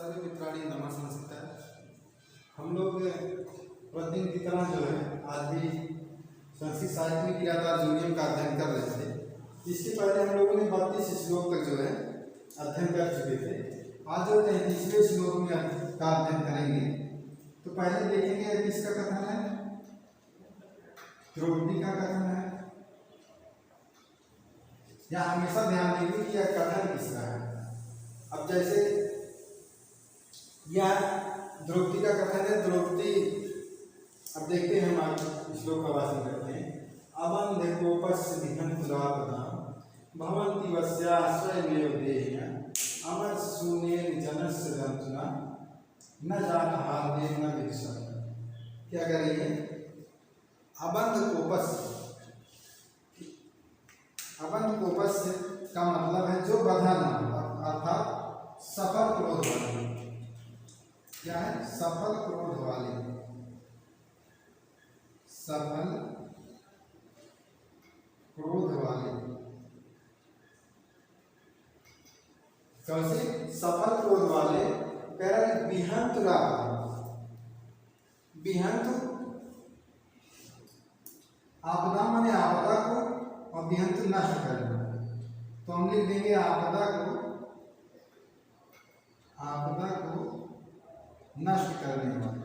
सभी मित्राणी नमस्कार। हम लोग प्रतिदिन की तरह जो है आज भी संस्कृत साहित्य में क्रियाधार जोनियम का अध्ययन कर रहे थे। इसके पहले हम लोगों ने 32 श्लोक तक जो है अध्ययन कर चुके थे। आज जो 33वें श्लोक में का अध्ययन करेंगे। तो पहले देखेंगे किसका कथन है, द्रौपदी का कथन है। यह हमेशा ध्यान देंगे कि यह कथन किसका है। अब जैसे यह द्रौपदी का कथन है, द्रौपदी। अब देखते हैं, हम आज श्लोक का वाचन करते हैं। अवंध कोपस्य विहंतुरापदां भवन्ति वस्याश्रयमेव देहिना अमर शून्येन जनस्य दंतना न जातहार्देन न विदुषः। क्या करेंगे? अवंध कोपस्य का मतलब है जो बधा न हो, अर्थात सफल क्रोध वाले। क्या है? सफल क्रोध वाले। सफल क्रोध वाले। कैसे सफल क्रोध वाले? विहंतुरा। विहंत आपदा माने आपदा को, और विहंत नष्ट करना। तो हम लिख देंगे आपदा को नष्ट करने वाले।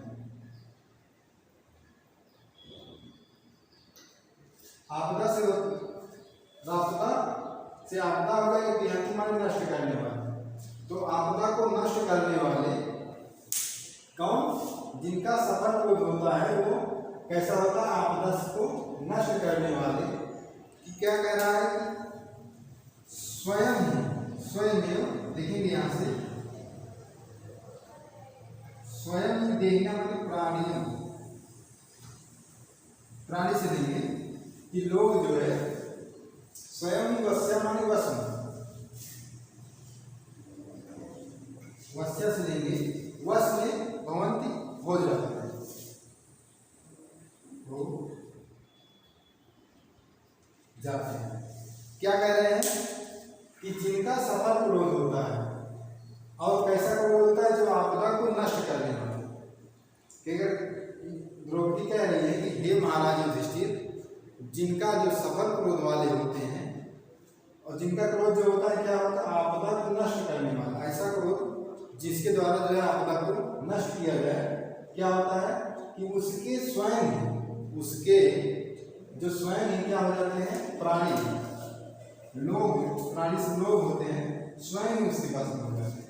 आपदा से रास्ता से आपदा हो गया, विहंत माने नष्ट करने वाले। तो आपदा को नष्ट करने वाले कौन? जिनका सफल क्रोध होता है वो कैसा होता है? आपदा को नष्ट करने वाले। क्या कह रहा है? स्वयं देखेंगे यहां से, स्वयं देखना मतलब प्राणी से देंगे कि लोग जो है स्वयं वश्य माने वश्य से लेंगे। वश में भवंती हो जाता है, हो जाते हैं। क्या कह रहे हैं कि जिनका सफल क्रोध होता है, और कैसा क्रोध होता है? जो आपदा को नष्ट करने वाला। द्रौपदी कह रही है कि हे महाराज युधिष्ठिर, जिनका जो सफल क्रोध वाले होते हैं, और जिनका क्रोध जो होता है क्या होता है? आपदा को नष्ट करने वाला। ऐसा क्रोध जिसके द्वारा जो है आपदा को नष्ट किया जाए, क्या होता है कि उसके स्वयं, उसके जो स्वयं ही क्या हो जाते हैं? प्राणी लोग, प्राणी से लोग होते हैं, स्वयं उसके पास में हो जाते हैं।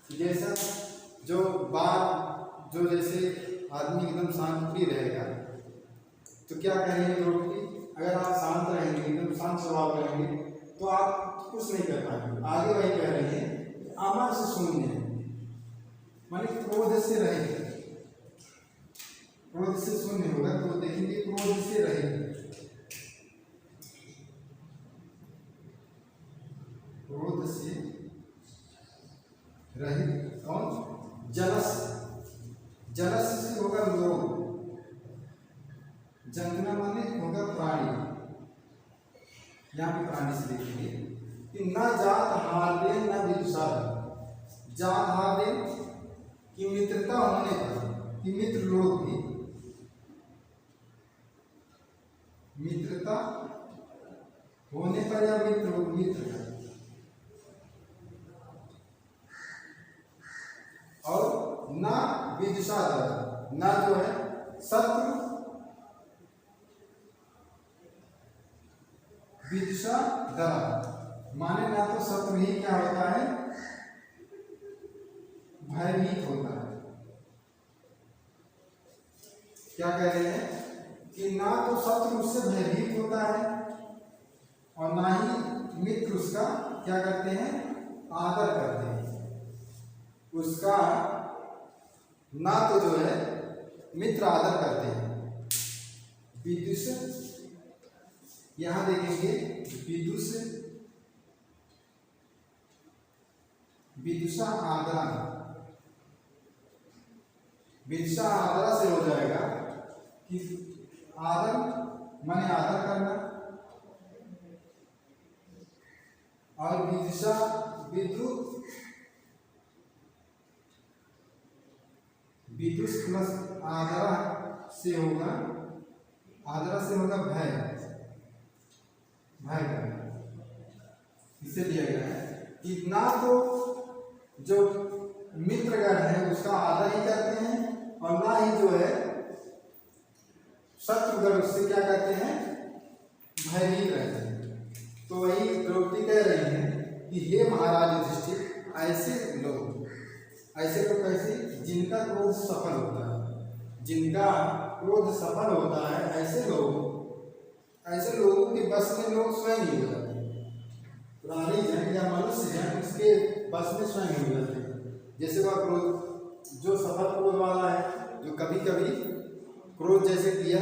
जैसा जो जैसे आदमी एकदम शांत भी रहेगा, तो क्या कहेंगे द्रौपदी? अगर आप शांत रहेंगे, एकदम शांत स्वभाव रहेंगे, तो आप कुछ नहीं कर पाएंगे। आगे वही कह रही है, अमर से शून्य माने क्रोध से रहेंगे। क्रोध से शून्य होगा, तो देखेंगे क्रोध से रहेंगे। क्रोध से रहित कौन? जलस से होगा लोग। जंगना माने होगा प्राणी। यहाँ पे प्राणी से देखेंगे कि न जात हार्देन न विदुषः। जात हार्देन की मित्रता होने पर, कि मित्र लोग भी, मित्रता होने पर या मित्र है, और ना विदुषः, ना जो है शत्रु, विदुषः डरा माने ना तो शत्रु ही क्या होता है? भयभीत होता है। क्या कह रहे हैं कि ना तो शत्रु उससे भयभीत होता है, और ना ही मित्र उसका क्या करते हैं? आदर करते हैं। उसका ना तो जो है मित्र आदर करते हैं। विदुष, यहां देखेंगे विदुषा आदरा। विदुषा आदरा से हो जाएगा कि आदर माने आदर करना, और विदुषा विद्युत विदुष प्लस आदरा से होगा, आदरा से होगा भय, भय का इसे दिया गया है कि ना तो जो मित्रगण है उसका आदर ही करते हैं और ना ही जो है शत्रुगण उससे क्या करते हैं, भयभीत रहते हैं। तो वही द्रौपदी कह रही है कि हे महाराज युधिष्ठिर, ऐसे लोग कैसे, जिनका क्रोध सफल होता है, जिनका क्रोध सफल होता है, ऐसे लोगों के बस में लोग स्वयं ही हो जाते हैं। प्राणी जन या मनुष्य जन उसके बस में स्वयं ही हो जाते हैं। जैसे वह क्रोध, जो सफल क्रोध वाला है, जो कभी कभी क्रोध जैसे किया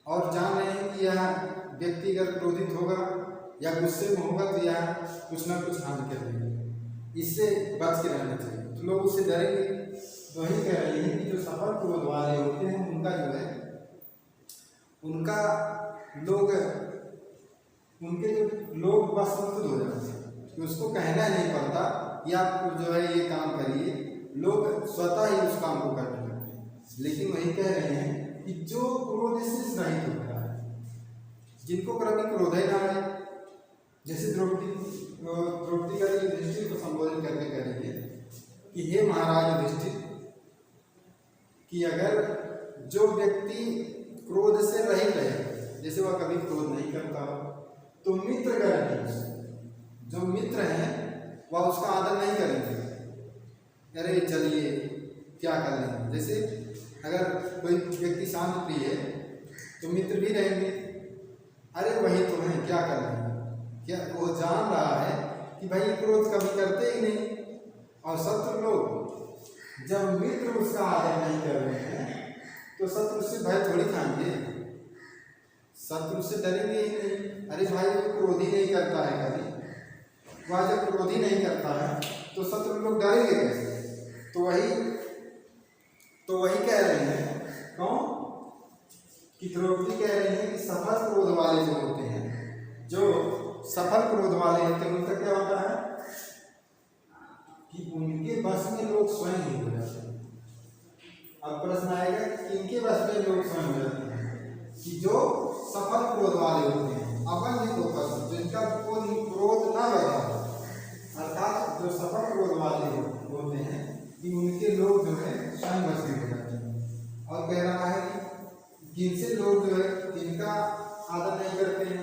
और जान रहे हैं कि यह व्यक्ति अगर क्रोधित होगा या गुस्से में होगा तो यह कुछ ना कुछ हानि कर देगा, इससे बच के रहना चाहिए, तो लोग उससे डरेंगे। तो वही कह रही है कि जो सफल क्रोध वाले होते हैं उनका जो है, उनका लोग, उनके जो लोग बस में खुद हो जाते हैं कि उसको कहना नहीं पड़ता कि आप जो है ये काम करिए, लोग स्वतः ही उस काम को करने लगते हैं। लेकिन वही कह रहे हैं कि जो क्रोध से रहित होता है, जिनको कभी क्रोध ही ना आए, जैसे द्रौपदी का युधिष्ठिर को संबोधित करके कह रही है कि हे महाराज युधिष्ठिर, कि अगर जो व्यक्ति क्रोध से रहित रहे, जैसे वह कभी क्रोध नहीं करता, तो मित्रगण, जो मित्र हैं वह उसका आदर नहीं करेंगे, अरे चलिए क्या कर लेंगे। जैसे अगर कोई व्यक्ति शांत प्रिय है तो मित्र भी रहेंगे, अरे वही तो है क्या कर लेंगे, क्या वो जान रहा है कि भाई क्रोध कभी करते ही नहीं। और शत्रु लोग जब मित्र उसका आदर नहीं कर रहे हैं तो शत्रु से भय थोड़ी खाएंगे, शत्रु से डरेंगे ही नहीं। अरे भाई वो क्रोधी नहीं करता है, कभी वह जब क्रोधी नहीं करता है तो शत्रु लोग डरेंगे कैसे। तो वही कह रहे हैं, कौन, कि द्रौपदी कह रही है कि सफल क्रोध वाले जो होते हैं, जो सफल क्रोध वाले होते हैं, उनका क्या होता है कि उनके बस में लोग स्वयं ही हो जाते हैं। अब प्रश्न आएगा कि इनके बस में लोग स्वयं हो जाते हैं, कि जो सफल क्रोध वाले होते हैं, अवन्य को पसंद, जिनका क्रोध ना बढ़ा, अर्थात जो सफल क्रोध वाले होते हैं कि उनके लोग जो है स्वयं बस में हो जाते हैं। और कह रहा है कि जिनसे लोग जो है जिनका आदर नहीं करते हैं,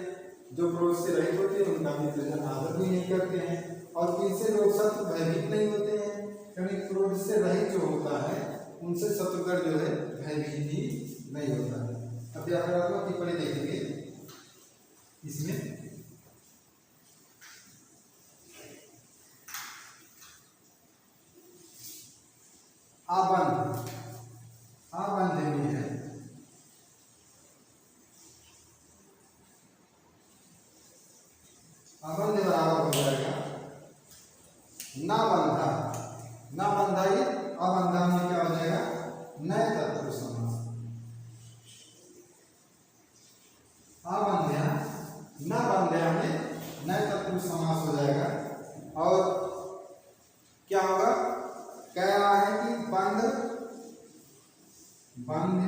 जो क्रोध से रहित होते हैं, उनका मित्रजन आदर भी नहीं करते हैं। और किनसे लोग शत्रु भयभीत नहीं होते हैं, क्योंकि क्रोध से रहित जो होता है उनसे शत्रुगण जो है भयभीत ही नहीं होता है। अब व्याकरणात्मक टिप्पणी देखेंगे इसमें। आबंध, आबंध में है आबंध बराबर हो जाएगा ना बंधा, ना बंधा ही अबंधा में क्या हो जाएगा, नए तत्पुरुष समास। अबंध्या न बंध्या में नए तत्पुरुष समास हो जाएगा। और क्या होगा, कह रहा है कि बंध, बंध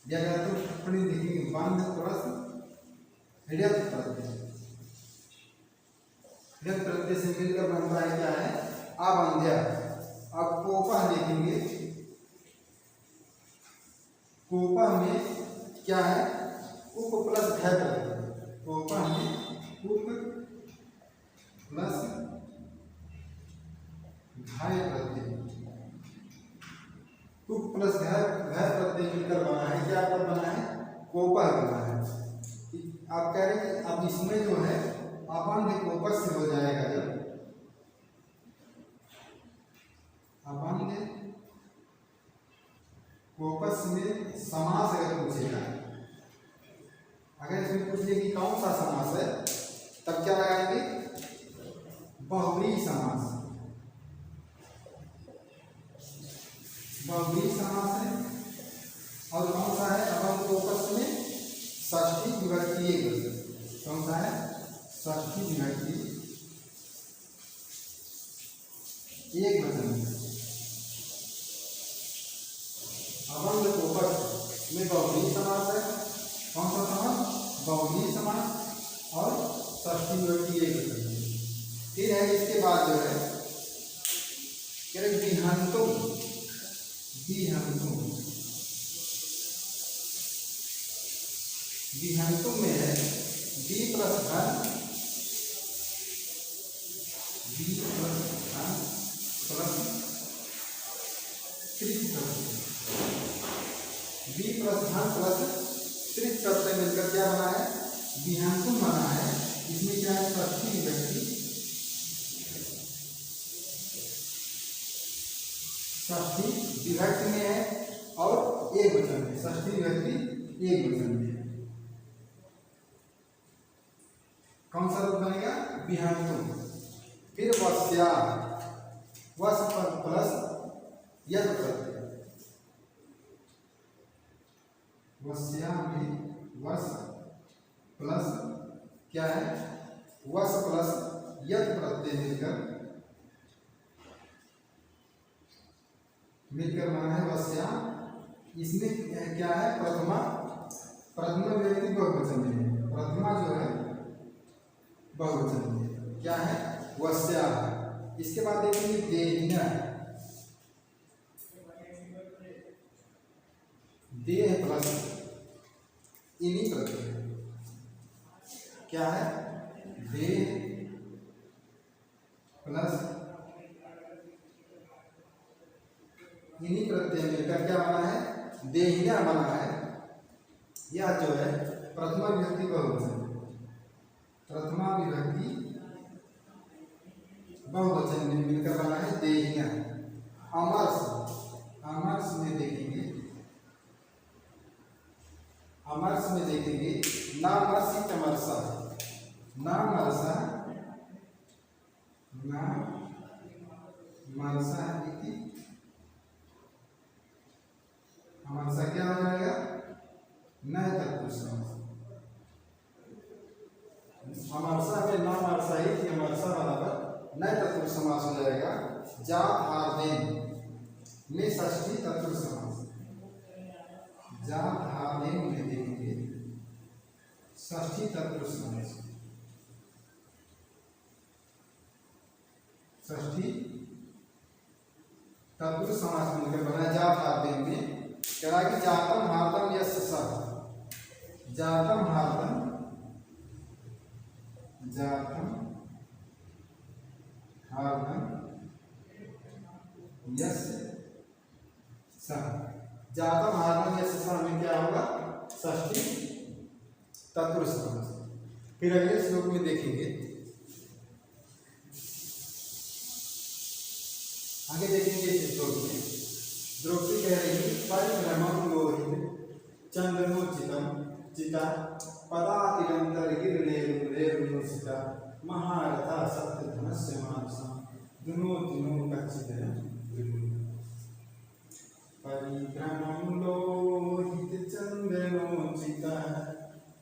या टिप्पणी देखेंगे, बंध प्लस हृदय प्रत्यय, हृदय प्रत्यय से मिलकर बनता है क्या है, अबंध्या। अब कोपा देखेंगे, कोपा में क्या है, उप प्लस घय प्रत्यय, कोपा में उप प्लस घय प्रत्यय, उप प्लस घय प्रत्यय मिलकर बना है, क्या पर बना है, कोपा बना है। आप कह रहे हैं अब इसमें जो है अबंध कोपस से हो जाएगा, जब अबंध कोपस में समास अगर पूछेगा, अगर इसमें पूछ ले कि कौन सा समास है, तब क्या लगाएंगे, बहुव्रीहि समास, बहुव्रीहि समास है। और कौन सा है, अबंध कोपस में षष्ठी विभक्ति एक वचन, कौन सा है, षष्ठी विभक्ति एक वचन। बहुव्रीहि समास है। कौन सा समास? बहुव्रीहि समास। और षष्ठी विभक्ति एकवचन में। फिर है इसके बाद जो है विहंतुम। विहंतुम, विहंतुम में है बी प्लस धन, बी प्लस धन प्लस त्रिक प्रत्यय। बी प्लस धन प्लस त्रिक प्रत्यय मिलकर क्या बना है? विहंतुम बना है। इसमें क्या है? षष्ठी विभक्ति, षष्ठी विभक्ति में है और एक वचन में। षष्ठी विभक्ति एक वचन में है। कौन सा रूप बनेगा? विहंतुम। फिर वस्या, वस प्लस यद प्रत्यय। वस्या में वस प्लस क्या है? वस प्लस यद प्रत्यय मिलकर बना है वस्या। इसमें क्या है? प्रथमा विभक्ति बहुवचन में है। प्रथमा जो है बहुवचन में क्या है? वस्या। इसके बाद देखेंगे देहिना। देह प्लस इनी प्रत्यय क्या है? देह प्लस इनी प्रत्यय मिलकर क्या बना है? देहिना बना है। यह जो है प्रथमा विभक्ति बहुवचन, प्रथमा विभक्ति बहुवचन में मिलकर बना है देहिना। अमर्ष, अमर्ष में देखेंगे, अमर्ष में देखेंगे नामर्षि तमर्षा। नामर्षा, नामर्षा इति अमर्षा क्या हो जाएगा? नए तत्पुरुष समास। अमर्षा में नामर्षा ही अमर्षा बराबर नए तत्पुरुष समास हो जाएगा। जात हार्देन में षष्ठी तत्पुरुष समास। जात हार्देन में देखेंगे षष्ठी तत्पुरुष समास। षष्ठी तत्पुरुष समास मिलकर बना जात हार्देन में। कह कि जातम हार्दम यस्य सः, जातम हार्दम, जातम हार्दम यस्य सः। जातम हार्दम यस्य सः में क्या होगा? षष्ठी तत्पुरुष समास। फिर अगले श्लोक में देखेंगे, आगे देखेंगे इस श्लोक में द्रौपदी कह रही है परिभ्रमं लोहित चंदनोचितम चिता पदातिरंतर्गिरिरेरुरेरुनुसिता महारथा सप्तधनस्य मानसा दुनोतिनो कच्चिदयं परिभ्रमं लोहित चंदनोचिता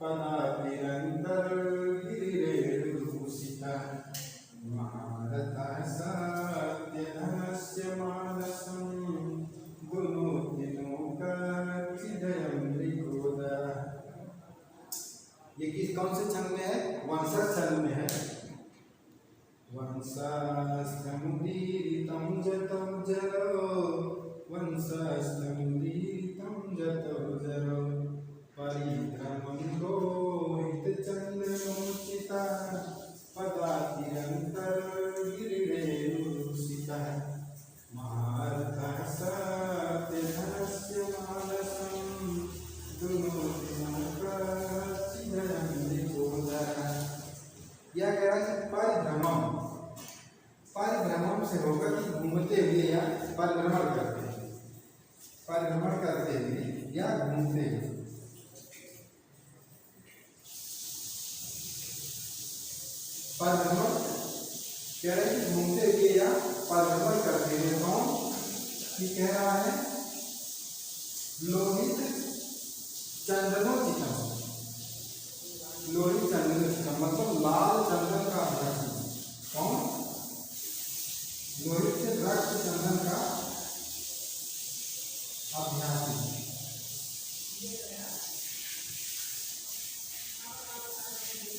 पदातिरंतर्गिरिरेरुनुसिता महारथा सप्तधनस्य मानसं ये किस कौन से छंद में है? वंशज छंद में है। वंशस्तमुदीरितं जतं जरो, वंशस्तमुदीरितं जतं जरो परिभ्रमं लोहितचन्दनोचिता पदातिरन्तर्गिरिरेरुसिता महारथः सत्यधनस्य मानसं दुनोतिनो कच्चिदयं निकोदः। यह कह रहा है परिभ्रमण, परिभ्रमण से होगा कि घूमते हुए या परिभ्रमण करते हैं, परिभ्रमण करते हुए या घूमते हुए। परिभ्रमण कह रहे हैं घूमते हुए या परिभ्रमण करते हुए। कौन ये कह रहा है? लोहित चंदनोचितम, लोहित चंदनोचितम मतलब लाल चंदन का अभ्यासी। कौन? लोहित से रक्त चंदन का अभ्यासी।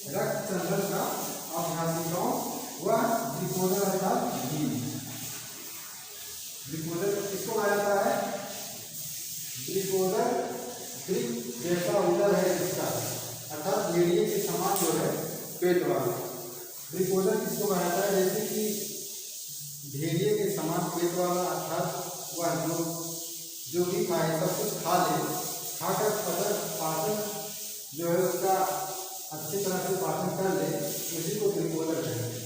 रक्त चंदन का अभ्यासी कौन? वह द्विपोदर अर्थात भीम। द्विपोदर किसको कहा जाता है? द्विपोदर दृक जैसा उदर है जिसका, अर्थात भेड़िए के समान जो है पेट वाला। द्विपोदर किसको कहा जाता है? जैसे कि भेड़िए के समान पेट वाला, अर्थात वह जो भी खाए सब कुछ खा ले, खाकर पाचन जो है उसका अच्छी तरह से पाचन कर ले, उसी को द्विपोदर कहते हैं।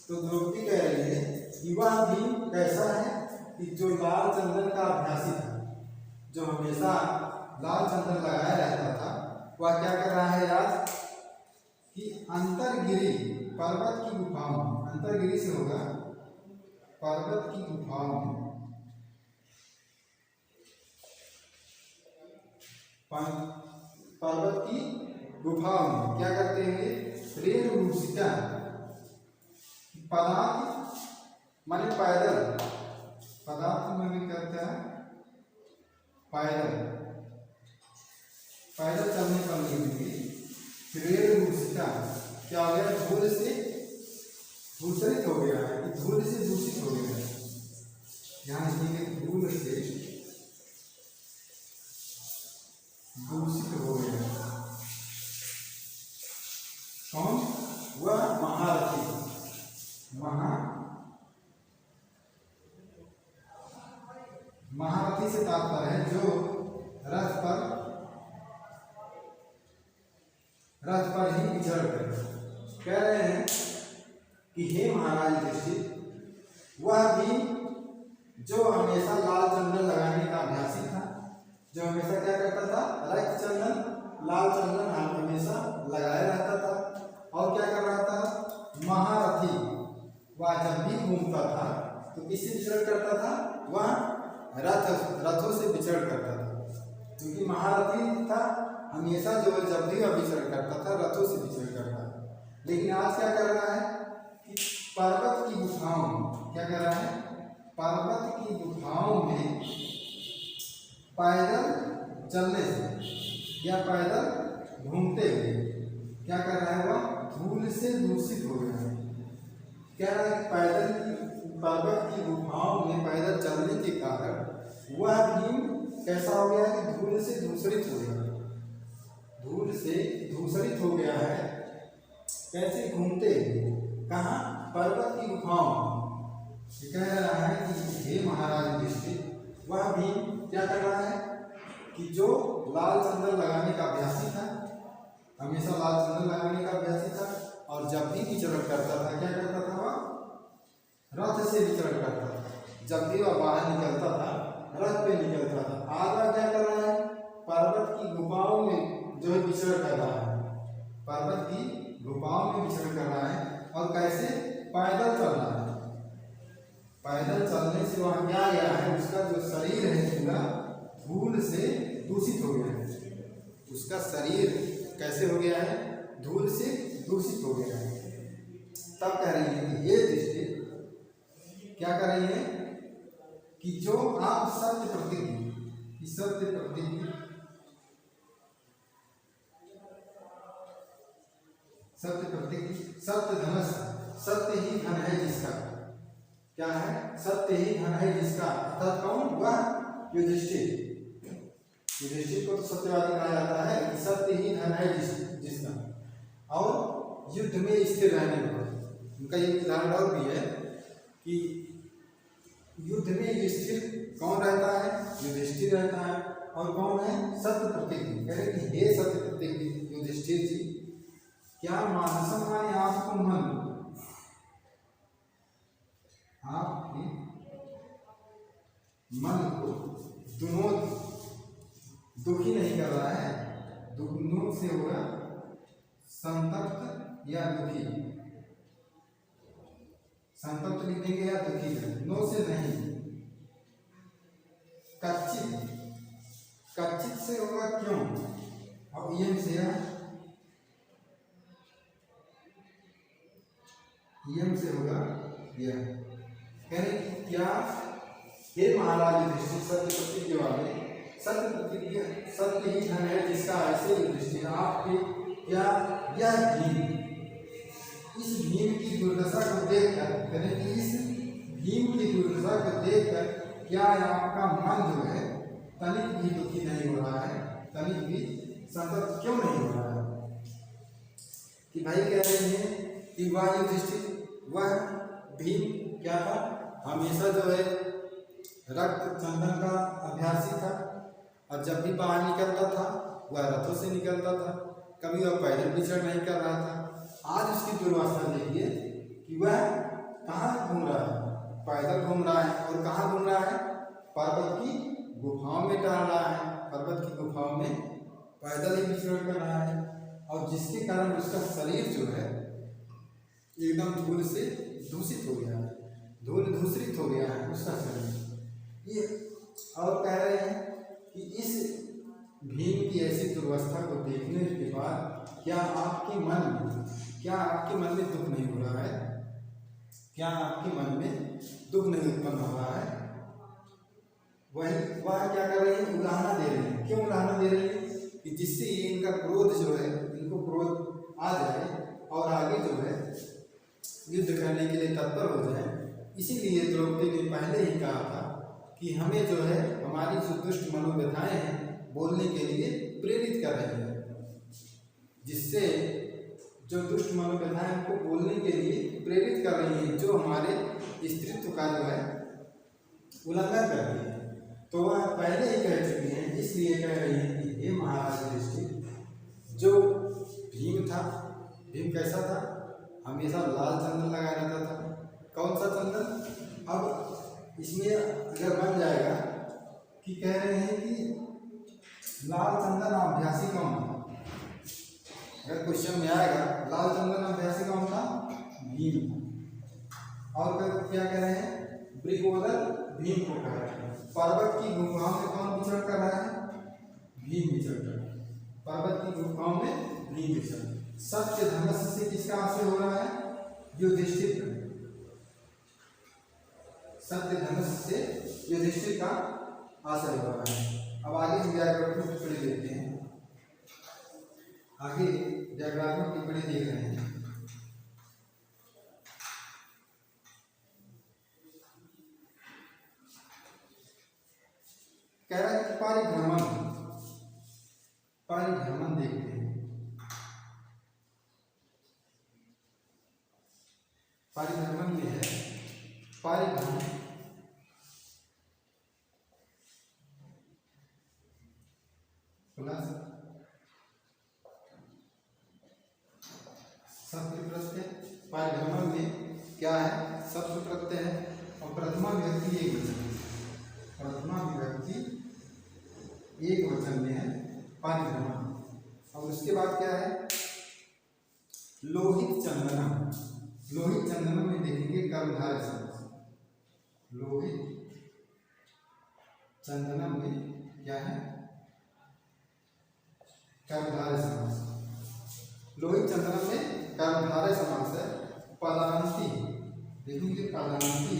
तो द्रौपदी कह रही है कि वह भीम कैसा है कि जो लाल चंदन का अभ्यासी था, जो हमेशा लाल चंदन लगाया रहता था, वह क्या कर रहा है आज कि अंतरगिरी पर्वत की गुफाओं में, अंतरगिरी से होगा पर्वत की गुफाओं में, पर्वत की गुफाओं में क्या करते हैं? रेणुरूषिका पदार्थ माने पैदल, पदार्थ में भी कहते हैं पैदल, पैदल चलने पर नहीं। रेणुरूषिका क्या हो गया? धूल से दूषित हो गया है, धूल से दूषित हो गया है। यहाँ लिखेंगे धूल से दूषित हो गया। कौन? वह महारथी। महारथी से तात्पर्य है जो रथ पर ही विचरण करे। कह रहे हैं कि हे महाराज युधिष्ठिर, वह भी जो हमेशा लाल चंदन लगाने का अभ्यासी था, जो हमेशा क्या करता था? रक्त चंदन, लाल चंदन हमेशा लगाया रहता था। और क्या कर रहा था? महारथी। वह जब भी घूमता था तो किससे विचरण करता था? वह रथों से विचरण करता था, क्योंकि महारथी था, हमेशा जो जब भी वह विचरण करता था रथों से विचरण करता था। लेकिन आज क्या कर रहा है कि पर्वत की गुफाओं में, क्या कर रहा है? पर्वत की गुफाओं में पैदल चलने से या पैदल घूमते हुए क्या कर रहा है? वह धूल से दूषित हो गया है। क्या रहा है? पैदल पर्वत की गुफाओं में पैदल चलने के कारण वह भीम कैसा हो गया कि धूल से दूषित हो गया, धूल से दूषित हो गया है। कैसे? घूमते कहाँ? पर्वत की गुफाओं में। कह रहा है कि हे महाराज युधिष्ठिर, वह भीम क्या कर रहा है कि जो लाल चंदन लगाने का अभ्यासी था, हमेशा लाल चंदन लगाने का अभ्यासी था, और जब भी विचरण करता था क्या करता था? वह रथ से विचरण करता था। जब भी वह बाहर निकलता था रथ पे निकलता था। आज वह क्या कर रहा है? पर्वत की गुफाओं में जो है विचरण कर रहा है, पर्वत की गुफाओं में विचरण कर रहा है। और कैसे? पैदल चल रहा है। पैदल चलने से वहाँ क्या गया है? उसका जो शरीर है पूरा धूल से दूषित हो गया है। उसका शरीर कैसे हो गया है? धूल से दूषित हो गया है। तब कह रही है कि ये दृष्टि क्या कर रही है कि जो आप सत्य प्रतिज्ञ, सत्य प्रतिज्ञ, सत्य प्रतिज्ञ, सत्य धनस, सत्य ही धन है जिसका, क्या है? सत्य ही धन है जिसका, अर्थात कौन? वह युधिष्ठिर। युधिष्ठिर को तो सत्यवादी कहा जाता है कि सत्य ही धन है जिसका, और युद्ध में स्थिर रहने पर। उनका ये उदाहरण और भी है कि युद्ध में स्थिर कौन रहता है? युधिष्ठिर रहता है। और कौन है? सत्य प्रतिज्ञ। कह रहे कि हे सत्य प्रतिज्ञ युधिष्ठिर जी, क्या मानसम माने आपको मन, आपके मन को दोनों दुखी नहीं कर रहा है? दोनों से होगा संतप्त या दुखी, संतप्त लिखेंगे या दुखी, नो से नहीं। कच्चित, कच्चित से होगा क्यों? अब यम से है, यम से होगा यह। कह रहे क्या हे महाराज युधिष्ठिर, सत्य प्रतिज्ञ वाले, सत्य प्रतिक्रिया सत्य ही धन है जिसका ऐसे युधिष्ठिर आपके क्या यह भीम इस भीम की दुर्दशा को देखकर कहते कि इस भीम की दुर्दशा को देखकर क्या आपका मन जो है तनिक भी दुखी नहीं हो रहा है, तनिक भी संतप्त क्यों नहीं हो रहा है? कि भाई कह रहे हैं कि वह युधिष्ठिर वह भीम क्या था, हमेशा जो है रक्त चंदन का अभ्यासी था और जब भी बाहर निकलता था वह रथों से निकलता था, कभी वह पैदल विचरण नहीं कर रहा था। आज उसकी दुर्वासना देखिए कि वह कहाँ घूम रहा है, पैदल घूम रहा है और कहाँ घूम रहा है, पर्वत की गुफाओं में टहल रहा है, पर्वत की गुफाओं में पैदल ही विचरण कर रहा है और जिसके कारण उसका शरीर जो है एकदम धूल से दूषित हो गया है, धूल दूषित हो गया है उसका शरीर। ये और कह रहे हैं कि इस भीम की ऐसी दुर्वस्था को देखने के बाद क्या आपके मन में दुख नहीं हो रहा है? क्या आपके मन में दुख नहीं उत्पन्न हो रहा है? वह क्या कर रहे हैं, उलाहना दे रहे हैं। क्यों उलाहना दे रहे हैं? कि जिससे इनका क्रोध जो है, इनको क्रोध आ जाए और आगे जो है युद्ध करने के लिए तत्पर हो जाए। इसीलिए द्रौपदी ने पहले ही कहा था कि हमें जो है हमारी जो दुष्ट मनोव्यथाएं हैं बोलने के लिए प्रेरित कर रही है, जिससे जो दुष्ट मनोव्यथाएं हमको बोलने के लिए प्रेरित कर रही है, जो हमारे स्त्रीत्व का जो है उल्लंघन कर रही है। तो वह पहले ही कह चुकी हैं, इसलिए कह रही हैं कि हे महाराज युधिष्ठिर, जो भीम था, भीम कैसा था, हमेशा लाल चंदन लगाया रहता था। कौन सा चंदन? अब इसमें अगर बन जाएगा कि कह रहे हैं कि लाल चंदन अभ्यासी कौन था, अगर क्वेश्चन में आएगा लाल चंदन अभ्यासी कौन था, भीम। और क्या कह रहे हैं, ब्रिकोदर भीम को कह रहे हैं। पर्वत की गुफाओं में कौन विचरण कर रहा है, भीम विचरण कर रहा है, पर्वत की गुफाओं में भीम विचरण। सत्य धनुष से किसका आश्रय हो रहा है, युधिष्ठिर का। सत्य धनुष से युधिष्ठिर का आश्रय हो रहा है। अब आगे हम व्याकरण की टिप्पणी देखते हैं, आगे व्याकरण की टिप्पणी देख रहे हैं। कह रहा है कि परिभ्रमण देखते हैं। परिभ्रमण में है परिभ्रमण प्लस शब्द प्रत्यय। परिभ्रमण में क्या है, शब्द प्रत्यय है और प्रथमा विभक्ति एक वचन है। प्रथमा विभक्ति एक वचन में है परिभ्रमण। और उसके बाद क्या है, लोहित चंदनम। लोहित चंदनम में देखेंगे कर्मधारय समास। लोहित चंदनम में क्या है, कर्मधारय समास। लोहित चंदनम में कर्मधारय समास है। पदांती देखेंगे, पदांती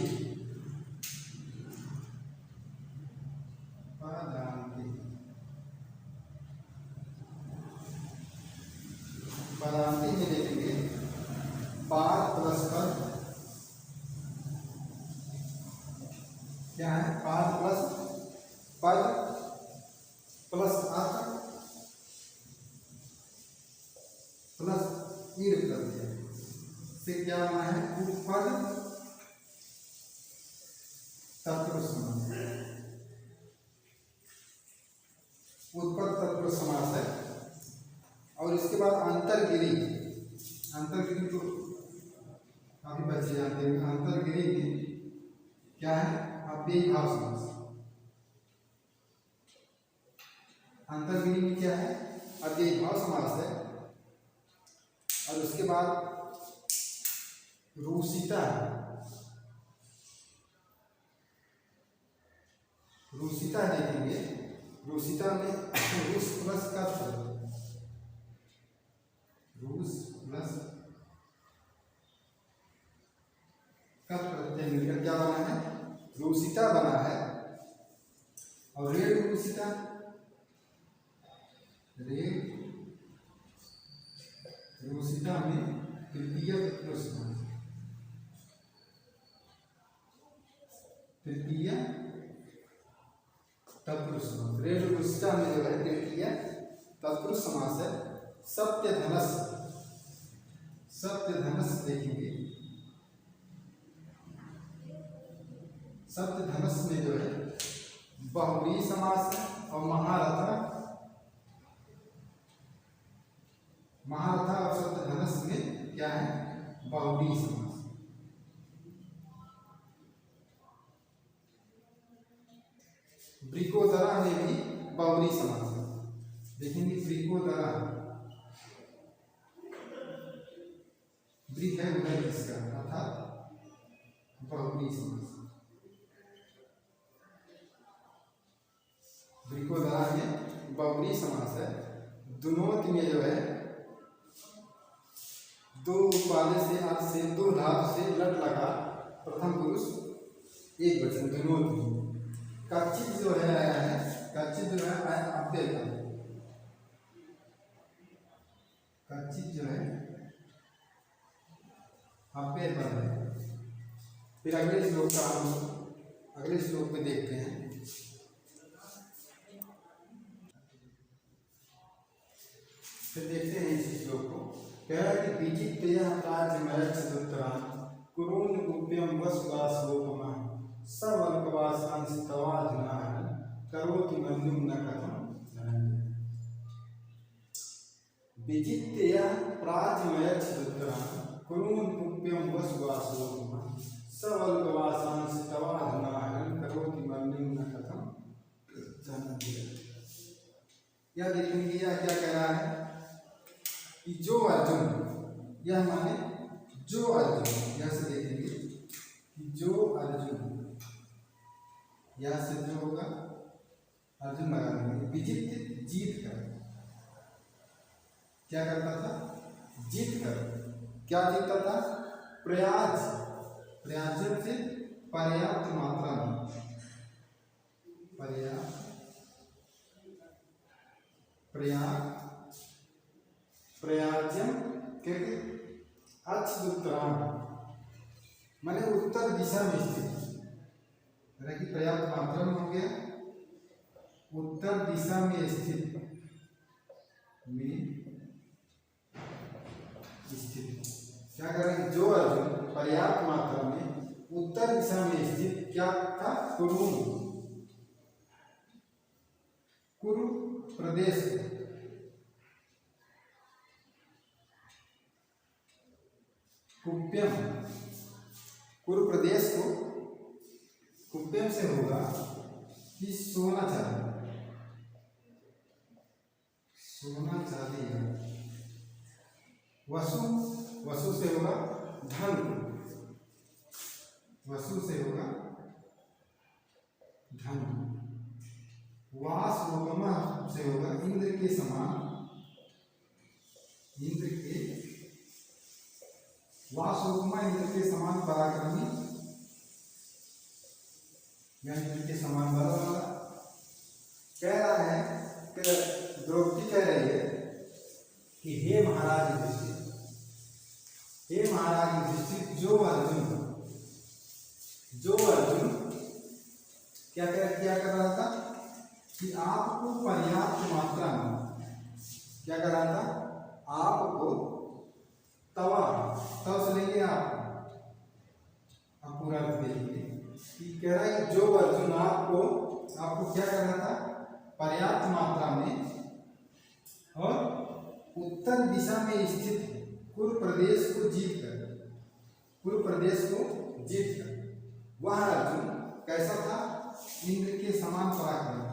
पदांती में देखेंगे पाद प्लस पद क्या है, पाद प्लस पद प्लस अर्थ प्लस ईड प्रत्यय से क्या बना है, उपपद तत्पुरुष समास। उत्पद तत्पुरुष समास है। और इसके बाद अंतर्गिरी। अंतर्गिरी तो काफी बच्चे जानते हैं। अंतर्गिरी में क्या है, अव्ययी भाव समास। अंतर्गिरी में क्या है, अव्ययी भाव समास है। और उसके बाद रूसिता। रूसिता देखेंगे, रूसिता में रूस प्लस का रूस प्लस कट प्रत्यय मिलकर क्या बना है, रूसिता बना है। और रेड रूसिता रोसिटा में तृतीय तत्पुरुष समास, तृतीय तत्पुरुष समास। रेड रोसिटा में जो है तृतीय तत्पुरुष समास है। सत्य धनस, सत्य धनस देखेंगे, सत्य धनस में जो है बहुव्रीहि समास है। और महारथा, महारथा और सत्य धनस में क्या है, बहुव्रीहि समास। वृकोदरा में भी बहुव्रीहि समास है। देखेंगे वृकोदरा, वृक है उदर इसका, अर्थात बहुव्रीहि समास। वृकोदरा में बहुव्रीहि समास है। दुनोत में जो है दो वाले से अर्थ से दो धातु से लट लगा प्रथम पुरुष एक वचन दुनोत में। कच्चित जो है आया है, कच्चित जो है आया अव्यय का, कच्चित जो है अव्यय पर है। फिर अगले श्लोक का हम अगले श्लोक में देखते हैं। फिर देखते हैं इस श्लोक को। कह रहा है कि विजित्य प्राज्यमय चतुर्थरान् कुरून् गुप्यं वसुवासोपमा सवल्कवासांस तवाधुनाः करोति मन्युं न कथं धनंजय। विजित्य प्राज्यमय चतुर्थरान् कुरून् गुप्यं वसुवासोपमा सवल्कवासांस तवाधुनाः करोति मन्युं न कथं धनंजय। यह देखेंगे यह क्या कह रहा है कि जो अर्जुन, यह माने जो अर्जुन, यह से देखेंगे कि जो अर्जुन, यह से जो होगा अर्जुन लगा देंगे। विजित जीत कर, क्या करता था, जीत कर। क्या जीतता था, प्रयाज, प्रयाजन से पर्याप्त मात्रा में, पर्याप्त प्रयाज्यम कहते अच्युतराम माने उत्तर दिशा में स्थित, रही पर्याप्त मात्रा में हो गया, उत्तर दिशा में स्थित, क्या करेंगे, जो अर्जुन पर्याप्त मात्रा में उत्तर दिशा में स्थित क्या था, कुरु, कुरु प्रदेश, कुप्यम, कुरु प्रदेश को कुप्यम से होगा कि सोना चांदी, सोना चांदी है। वसु, वसु से होगा धन, वसु से होगा धन। वास उपमा से होगा इंद्र के समान, इंद्र के वास उपमा इंद्र के समान पराक्रमी, या इंद्र के समान बल वाला। कह रहा है कि द्रौपदी कह रही है कि हे महाराज युधिष्ठिर, हे महाराज युधिष्ठिर, जो अर्जुन क्या कर रहा था कि आपको पर्याप्त मात्रा में, क्या कर रहा था, आपको तवा, तव से लेंगे आप पूरा देखेंगे कि कह रहा है कि जो अर्जुन आपको क्या कर रहा था, पर्याप्त मात्रा में और उत्तर दिशा में स्थित कुरु प्रदेश को जीत कर, कुरु प्रदेश को जीत कर, वह अर्जुन कैसा था, इंद्र के समान पराक्रमी,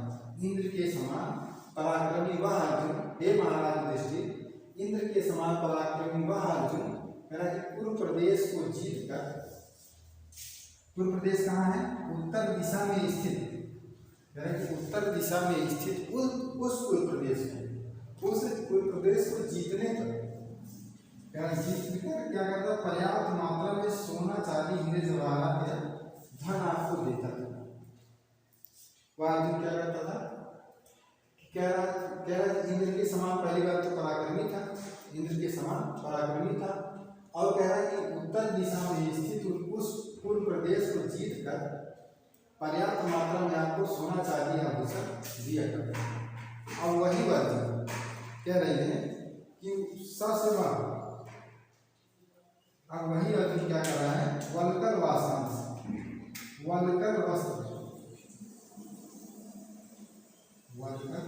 इंद्र के समान पराक्रमी वह अर्जुन। हे महाराज युधिष्ठिर, इंद्र के समान पराक्रमी वह अर्जुन कह रहा है कि कुरु प्रदेश को जीत कर, कुरु प्रदेश कहाँ है, उत्तर दिशा में स्थित, कह रहा है कि उत्तर दिशा में स्थित उस कुरु प्रदेश को, उस कुरु प्रदेश को जीतने पर जीतकर क्या करता, पर्याप्त मात्रा में सोना चांदी हीरे जवाहरात या धन आपको देता था। वह अर्जुन क्या करता था, कह रहा कि इंद्र के समान, पहली बात तो पराक्रमी था, इंद्र के समान पराक्रमी था, और कह रहा है कि उत्तर दिशा में स्थित उस पूर्व प्रदेश को जीत कर पर्याप्त मात्रा में आपको सोना चांदी आभूषण दिया करता है। और वही बात कह रही है कि ससेवा, अब वही अर्जुन क्या कर रहा है, वल्कर वासांश, वल्कर वस्त्र, वल्कर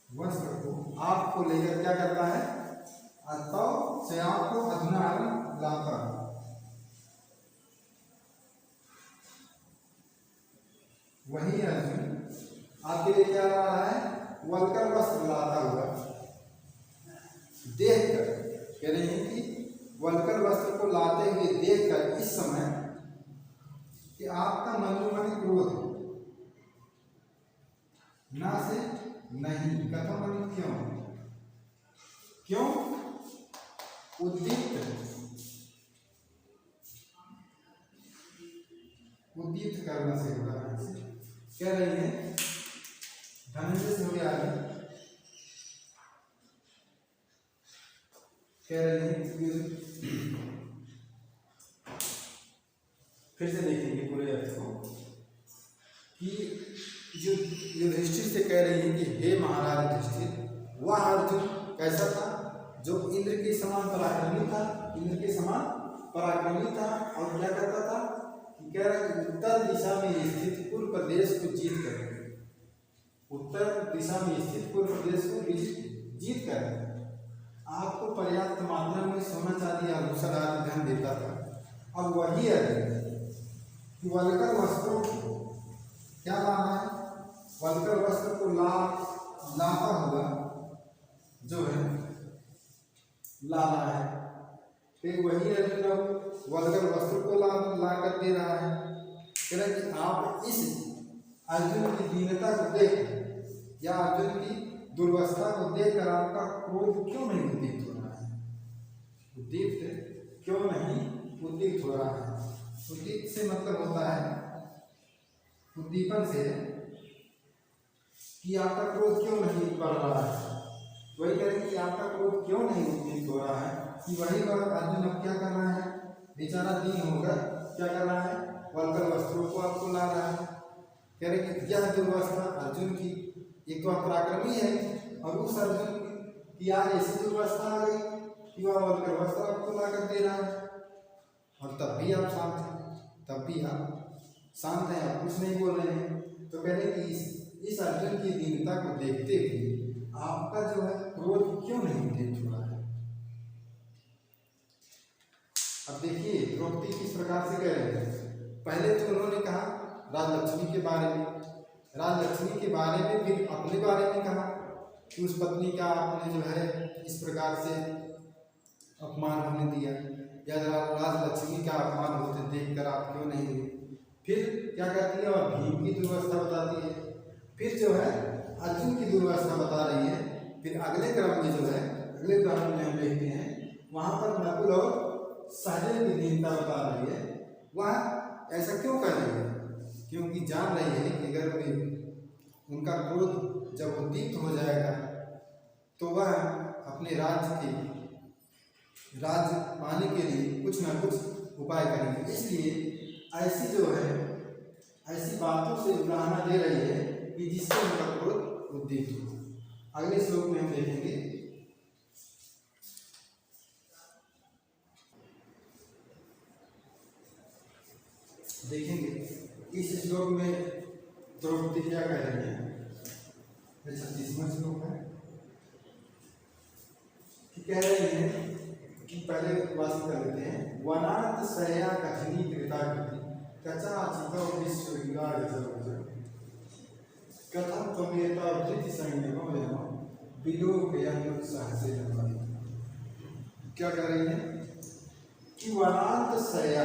वस्त्र को आपको लेकर क्या करता है, अतः से आपको अधुनारण लाता है। वही अर्जुन आपके लिए क्या ला रहा है, वल्कर वस्त्र लाता हुआ देखकर, कह रहे हैं कि वल्कर वस्त्र को लाते हुए देखकर इस समय कि आपका मनोमन क्रोध ना से नहीं, कथम मन क्यों, क्यों उद्दीप्त करने से हो रहा है। कह रही है धनंजय से हो गया, कह रही है फिर से देखेंगे पूरे अर्थ को कि जो युधिष्ठिर से कह रही है कि हे महाराज युधिष्ठिर, वह अर्जुन कैसा था, जो इंद्र के समान पराक्रमी था, इंद्र के समान पराक्रमी था, और क्या करता था कि कह रहा है उत्तर दिशा में स्थित पूर्व प्रदेश को जीत कर, उत्तर दिशा में स्थित पूर्व प्रदेश को जीत कर आपको पर्याप्त मात्रा में सोना चांदी आभूषण आदि धन देता था। अब वही अर्जुन कि वल्कर वस्त्रों को क्या लाना है, वल्कर वस्त्र को लाता हुआ जो है लाना है, फिर वही अर्जुन वल्कर वस्त्र को ला कर दे रहा है। कह रहा कि आप इस अर्जुन की दीनता को देख या अर्जुन की दुर्वस्था को देखकर आपका क्रोध क्यों नहीं उद्दीप्त हो रहा है, उद्दीप्त क्यों नहीं उद्दीप्त हो रहा है। उद्दीप्त से मतलब होता है, उद्दीपन से कि आपका क्रोध क्यों नहीं बढ़ रहा है, वही करें कि आपका क्रोध क्यों नहीं उद्दीप्त हो रहा है। कि वही बात अर्जुन अब क्या कर रहा है, बेचारा दीन होकर क्या कर रहा है, वल्कर वस्त्रों को आपको ला रहा है। कह रहे कि यह दुर्वस्था अर्जुन की, एक तो पराक्रमी है और उस अर्जुन की आज ऐसी दुर्वस्था आ गई कि वह वल्कर वस्त्र आपको ला कर दे रहा है, और तब भी आप शांत हैं, तब भी आप शांत हैं, आप कुछ नहीं बोल रहे हैं। तो कह रहे कि इस अर्जुन की दीनता को देखते हुए आपका जो है क्रोध क्यों नहीं उद्दीप्त हो रहा है। अब देखिए द्रौपदी किस प्रकार से कह रहे हैं। पहले तो उन्होंने कहा राजलक्ष्मी के बारे में, राजलक्ष्मी के बारे में, फिर अपने बारे में कहा कि उस पत्नी का आपने जो है इस प्रकार से अपमान होने दिया, या राजलक्ष्मी का अपमान होते देखकर आप क्यों नहीं हुए। फिर क्या कहती है, और भीम की दुर्वस्था बताती है, फिर जो है अर्जुन की दुर्वस्था बता रही है। फिर अगले क्रम में जो है, अगले क्रम में हम देखते हैं वहाँ पर नकुल और सहदेव की दीनता बता रही है। वह ऐसा क्यों कर रही है, क्योंकि जान रही है कि अगर वे उनका क्रोध जब उद्दीप्त हो जाएगा तो वह अपने राज्य पाने के लिए कुछ ना कुछ उपाय करेंगे। इसलिए ऐसी जो है ऐसी बातों से उदाहरण दे रही है कि जिससे उनका क्रोध उद्दीप्त हो। अगले श्लोक में हम देखेंगे, इस श्लोक में द्रौपदी क्या कह रही है। 36वां श्लोक है कि कह रही है कि पहले वासी कर लेते हैं, वनार्थ सया कठिनी कृताकृति कचा चितो विश्व विराट जगत कथम त्वमेता वृत्ति संयमो यमो विलोक यम सहसे नमः। क्या कह रही है कि वनार्थ सया,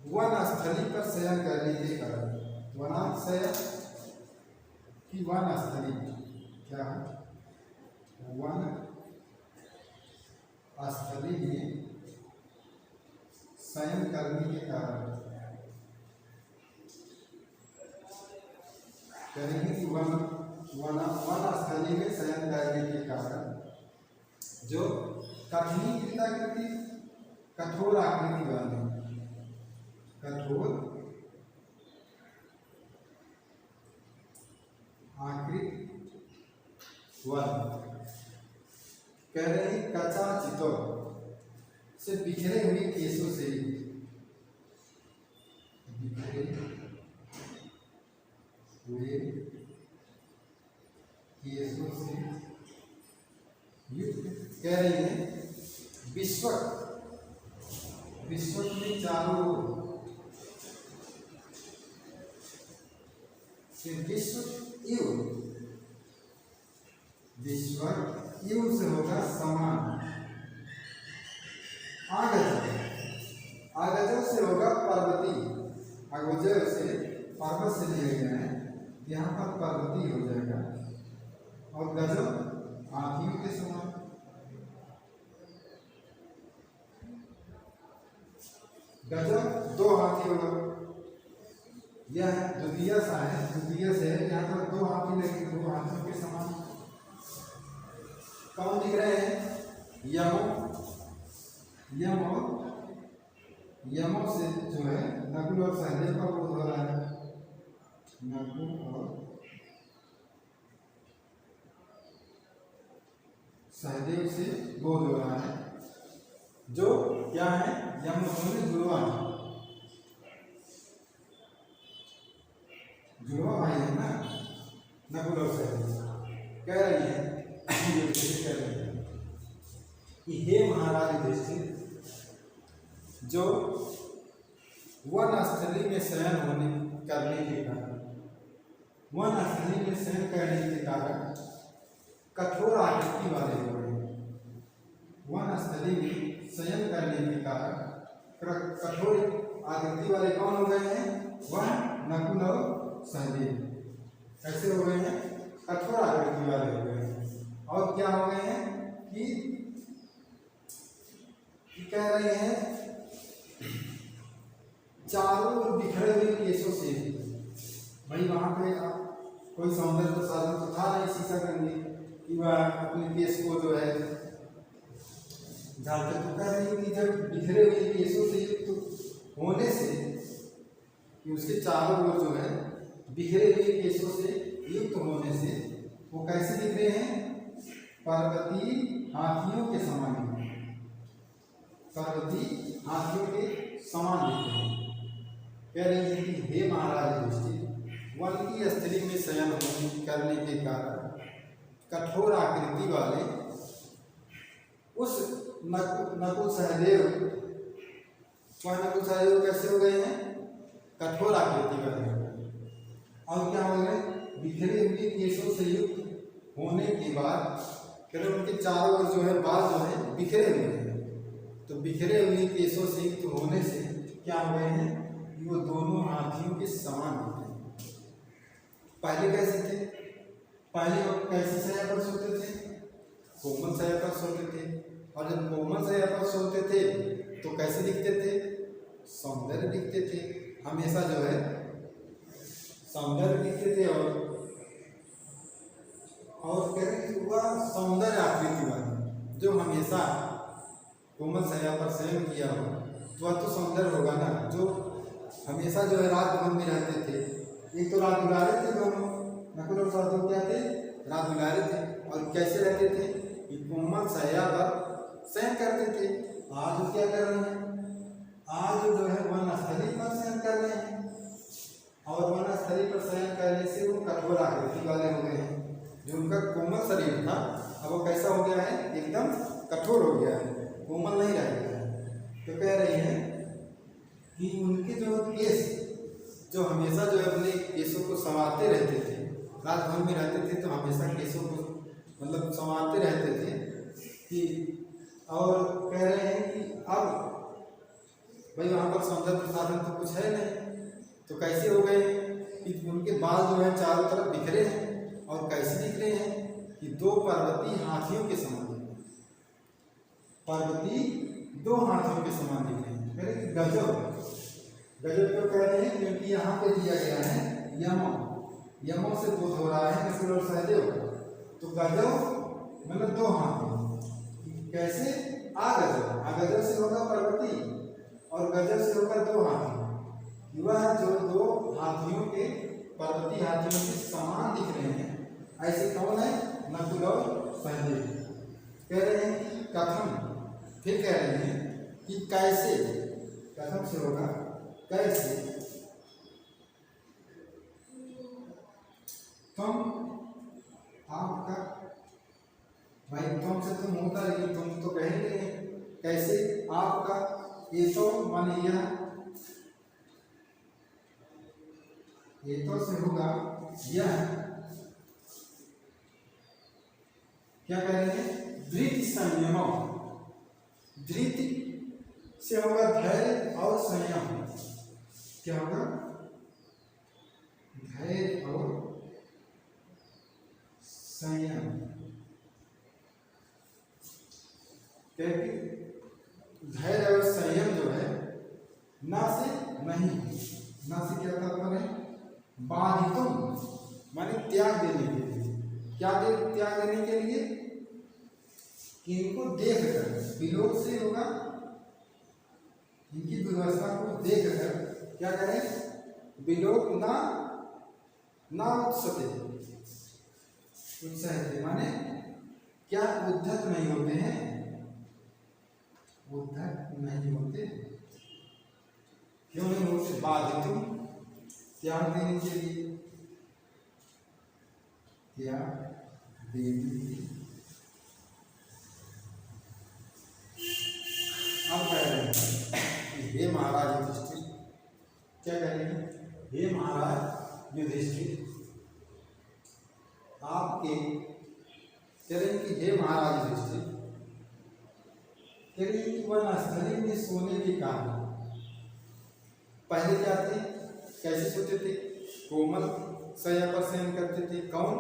वन स्थली पर शयन करने के कारण, वनार्थ शयन की वन स्थली क्या है, वन स्थली में शयन करने के कारण करेंगे कि वनस्थली में शयन करने के कारण जो कठिनीकृताकृति कठोर आकृति वाले कठोर आकृति वाले कह रहे हैं कचा चितो से बिखरे हुए केसों से बिखरे हुए केसों से युक्त कह रही है विश्वक में चारों ओर विश्वक युग से होगा समान आगजव से होगा पर्वती आगजव से पर्वत से लिया गया है, यहाँ पर पर्वती हो जाएगा और गजब हाथियों के समान गजब दो हाथी होगा। यह द्वितीय सा है, द्वितीय से यहाँ पर दो हाथी लगे, दो हाथियों के समान कौन दिख रहे हैं? यमों से जो है नकुल और सहदेव का बोध हो रहा है, नकुल और सहदेव से बोध हो रहा है, जो क्या है? यम जुड़वा भाई है ना, नकुल और सहदेव कह रही है कि हे महाराज युधिष्ठिर, जो वनस्थली में शयन करने के कारण कठोर आकृति वाले हो रहे हैं। वनस्थली में शयन करने के कारण कठोर आकृति वाले कौन हो गए हैं? वह नकुल और सहदेव कैसे हो गए हैं? कठोर आकृति वाले हो गए हैं। और क्या हो गए हैं कि कह रहे हैं चारों ओर बिखरे हुए केसों से। भाई वहां पे कोई सौंदर्य प्रसाधन तो था नहीं शीशा करने कि वह अपने केस को जो है झाड़ते, तो कह रही है कि जब बिखरे हुए केसों से युक्त होने से, कि उसके चारों ओर जो है बिखरे हुए केसों से युक्त होने से वो कैसे दिख रहे हैं? पर्वती हाथियों के समान दिख रहे हैं, पर्वती हाथियों के समान दिख रहे हैं। कह रही है कि हे महाराज युधिष्ठिर, वन की स्थली में शयन करने के कारण कठोर आकृति वाले उस नकुल सहदेव कैसे हो गए हैं? कठोर आकृति वाले। और क्या हो गए? बिखरे हुए केसों से युक्त होने के बाद फिर उनके चारों ओर जो है बाल जो है बिखरे हुए हैं। तो बिखरे हुए केसों से युक्त होने से क्या हो गए हैं? वो दोनों हाथियों के समान दिख रहे हैं। पहले कैसे थे? पहले वो कैसी शैया पर सोते थे? कोमल शैया पर सोते थे। और जब कोमल शैया पर सोते थे तो कैसे दिखते थे? सौंदर्य दिखते थे, हमेशा जो है सौंदर्य दिखते थे। और कह रहे हैं वह सौंदर्य आकृति वाले, जो हमेशा कोमल शैया पर शयन किया हो तो वह तो सौंदर्य होगा ना, जो हमेशा जो है रात भवन में रहते थे। एक तो रात दुलारे थे दोनों, नकुल और सहदेव क्या थे? रात दुलारे थे। और कैसे रहते थे? कोमल शैया पर शयन करते थे। आज क्या कर रहे हैं? आज जो है वनस्थली पर शयन कर रहे हैं, और वनस्थली पर शयन करने से वो कठोर आकृति वाले हो गए हैं। जो उनका कोमल शरीर था अब वो कैसा हो गया है? एकदम कठोर हो गया है, कोमल नहीं रह गया है। तो कह रही है कि उनके जो केस, जो हमेशा जो है अपने केसों को संवारते रहते थे, रात भर में रहते थे तो हमेशा केसों को मतलब संवारते रहते थे कि, और कह रहे हैं कि अब भाई वहाँ पर सौंदर्य प्रसाधन तो कुछ है नहीं, तो कैसे हो गए कि उनके बाल जो है चारों तरफ बिखरे हैं। और कैसे दिख रहे हैं? कि दो पर्वती हाथियों के समान दिख रहे हैं, पर्वती दो हाथियों के समान दिख रहे हैं। कह रहे गजब क्यों कह रहे हैं? क्योंकि यहाँ पे दिया गया है यमों से बोध हो रहा है नकुल और सहदेव। तो गजव मतलब दो हाथी। कैसे? आ गजव से होगा पर्वती और गजव से होगा दो हाथी। वह जो दो हाथियों के पर्वती हाथियों के समान दिख रहे हैं, ऐसे कौन है? नकुल और सहदेव। कह रहे हैं कि कथम, फिर कह रहे हैं कि कैसे, कथम से होगा कैसे तुम, आपका भाई तुम से तुम होता, लेकिन तुम तो कह ही नहीं। कैसे आपका, ये तो मान ये तो से होगा यह, क्या कह रहे हैं? धृति संयम, धृति से होगा धैर्य और संयम। क्या होगा? धैर्य और संयम। धैर्य और संयम जो है, ना से नहीं, ना से क्या तात्पर्य है? बाधितुम माने त्याग देने के लिए। क्या त्याग देने के लिए? इनको देख कर, विलोक से होगा इनकी दुर्वस्था को देख कर क्या करें? विलोक ना उत्सते, उत्साहित माने क्या उद्धत नहीं होते हैं, उद्धत नहीं होते। क्यों नहीं होते? बाधितुम त्याग देने के लिए, त्याग देने के लिए। अब कह रहे हैं हे महाराज युधिष्ठिर, क्या कह रहे हैं? हे महाराज युधिष्ठिर, आपके कह रहे हैं कि हे महाराज युधिष्ठिर, कह रहे हैं कि वनस्थली में सोने के कारण पहले क्या थे? कैसे सोते थे? कोमल शैया पर शयन करते थे। कौन?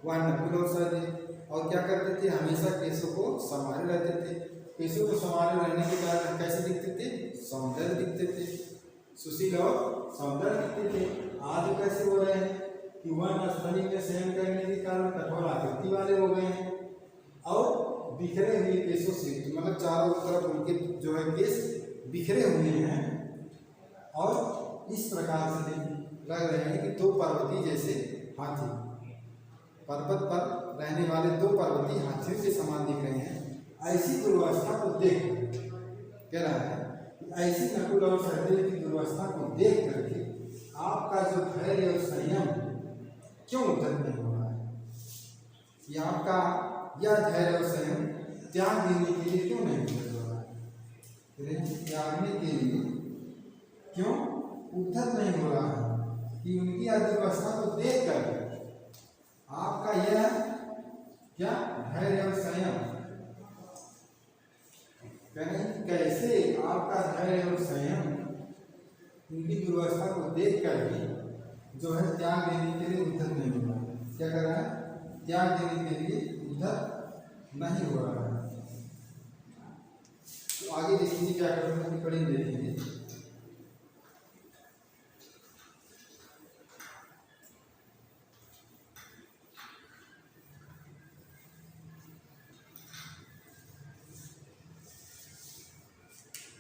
वह नकुल और सहदेव। और क्या करते थे? हमेशा केशों को संभाले रहते थे। केशों को संभाले रहने के कारण कैसे दिखते थे? सौंदर्य दिखते थे, सुशील और सौंदर्य दिखते थे। आज कैसे हो रहे हैं कि वन स्थली में शयन करने के कारण कठोर आकृति वाले हो गए हैं और बिखरे हुए केशों से, मतलब चारों तरफ उनके जो है केश बिखरे हुए हैं और इस प्रकार से लग रहे हैं कि दो पर्वती जैसे हाथी, पर्वत पर रहने वाले दो पर्वती हाथियों के समान दिख रहे हैं। ऐसी दुर्वस्था को देख, कह रहा है ऐसी नकुल और सहदेव की दुर्वस्था को देख करके आपका जो धैर्य और संयम क्यों उद्धत नहीं हो रहा है? कि आपका यह धैर्य और संयम त्याग देने के लिए क्यों नहीं उद्धत हो रहा है? त्यागने के लिए क्यों उद्धत नहीं हो रहा है? कि उनकी दुर्वस्था को देख कर आपका यह क्या धैर्य और संयम, कैसे आपका धैर्य और संयम उनकी दुर्वस्था को देख कर भी जो है त्याग देने के लिए उद्धत नहीं हो रहा है। क्या कर रहा है? त्याग देने के लिए उद्धत नहीं हो रहा है। तो आगे देखेंगे क्या करना है, टिप्पणी देखेंगे।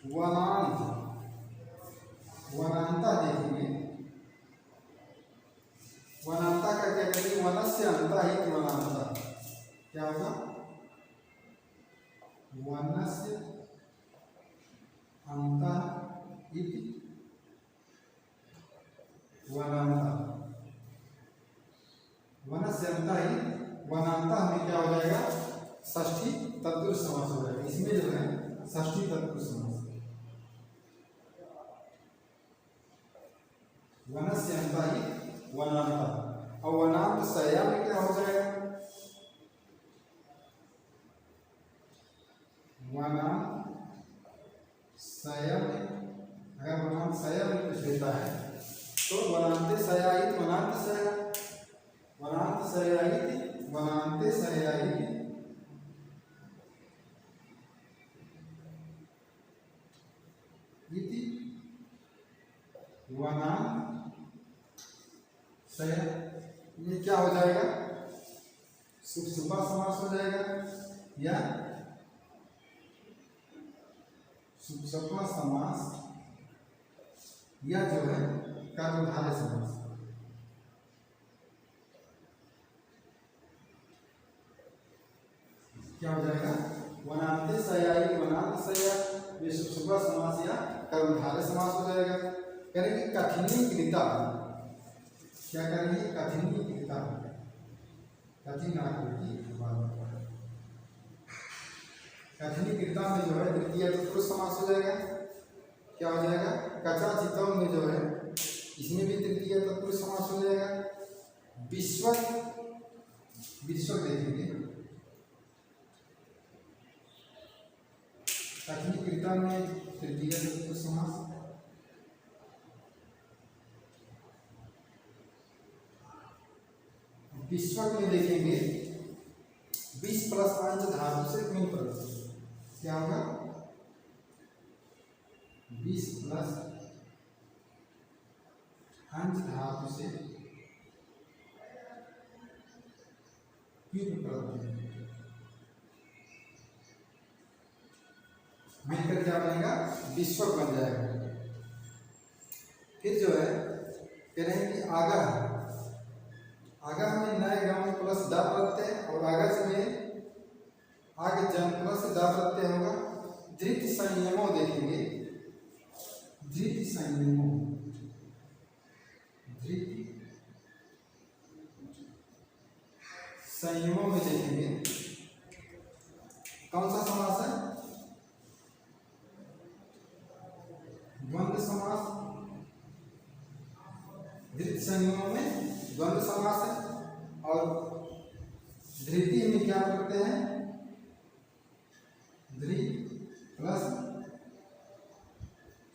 वनांत, वनांता देखेंगे। वनांता का क्या करेंगे? वनस्य अंता ही वनांता। क्या होगा? वनस्य अंता इति वनांता। वनस्य अंता ही वनांता हमें क्या हो जाएगा? षष्ठी तत्पुरुष समास हो जाएगा। इसमें जो है षष्ठी तत्पुरुष समास, वनस्य अंता ही वनांता। और वनांत शया में क्या हो जाएगा? वनांत शया में, अगर वनांत शया में कुछ लेता है तो वनांते शयायित वनांत शया, वनांत शयायित वनांते शयायित इति वनांत शया ये क्या हो जाएगा, शुभ शुभा समास हो जाएगा या शुभ शुभा समास या जो है कर्मधारय समास। क्या हो जाएगा, वनांते सयाई वनांत सया, ये शुभ शुभा समास या कर्मधारय समास हो जाएगा। करेंगे कठिनीकृता, क्या करेंगे, कठिनीकृता, कठिन आकृति, कठिनीकृता में जो है द्वितीय तत्पुरुष समास हो जाएगा। क्या हो जाएगा, कचाचितम में जो है इसमें भी तृतीय तत्पुरुष समास हो जाएगा। विश्वक, विश्वक देखेंगे, कठिनीकृता में तृतीय तत्पुरुष समास। विश्वक में देखेंगे 20 प्लस अंश धातु से गुण प्रत्यय, क्या होगा, 20 प्लस अंश धातु से क्यूब प्रत्यय मिलकर क्या बनेगा, विश्वक बन जाएगा। फिर जो है कह रहे हैं कि आगा, आगा में नए गांव प्लस दा प्रत्यय और आगा में आगे जन प्लस दा प्रत्यय होगा। धृत संयमो देखेंगे, धृत संयमो, धृत संयमों में देखेंगे कौन सा समास है, द्वंद्व समास। धृत संयमों में द्वंद्व समास है और धृति में क्या करते हैं, धृ प्लस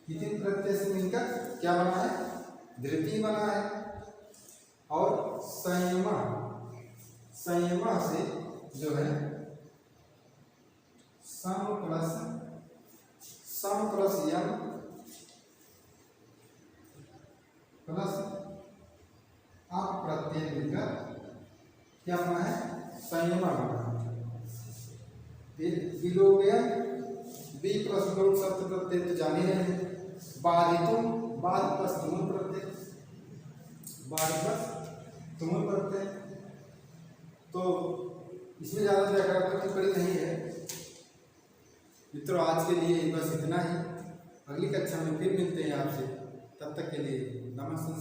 कितिन प्रत्यय से मिलकर क्या बना है, धृति बना है। और संयमा, संयमा से जो है सम प्लस यम प्लस आप प्रत्यय मिलकर क्या बना है, संयमा बना है। फिर विलोपय, बी प्लस लोप शब्द प्रत्यय तो जान ही रहे हैं। बाधितुम, बाद प्लस तुमुल प्रत्यय, बाद प्लस तुमुल प्रत्यय। तो इसमें ज़्यादा व्याकरण की टिप्पणी नहीं है मित्रों। आज के लिए बस इतना ही, अगली कक्षा में फिर मिलते हैं आपसे, तब तक के लिए नमस्ते।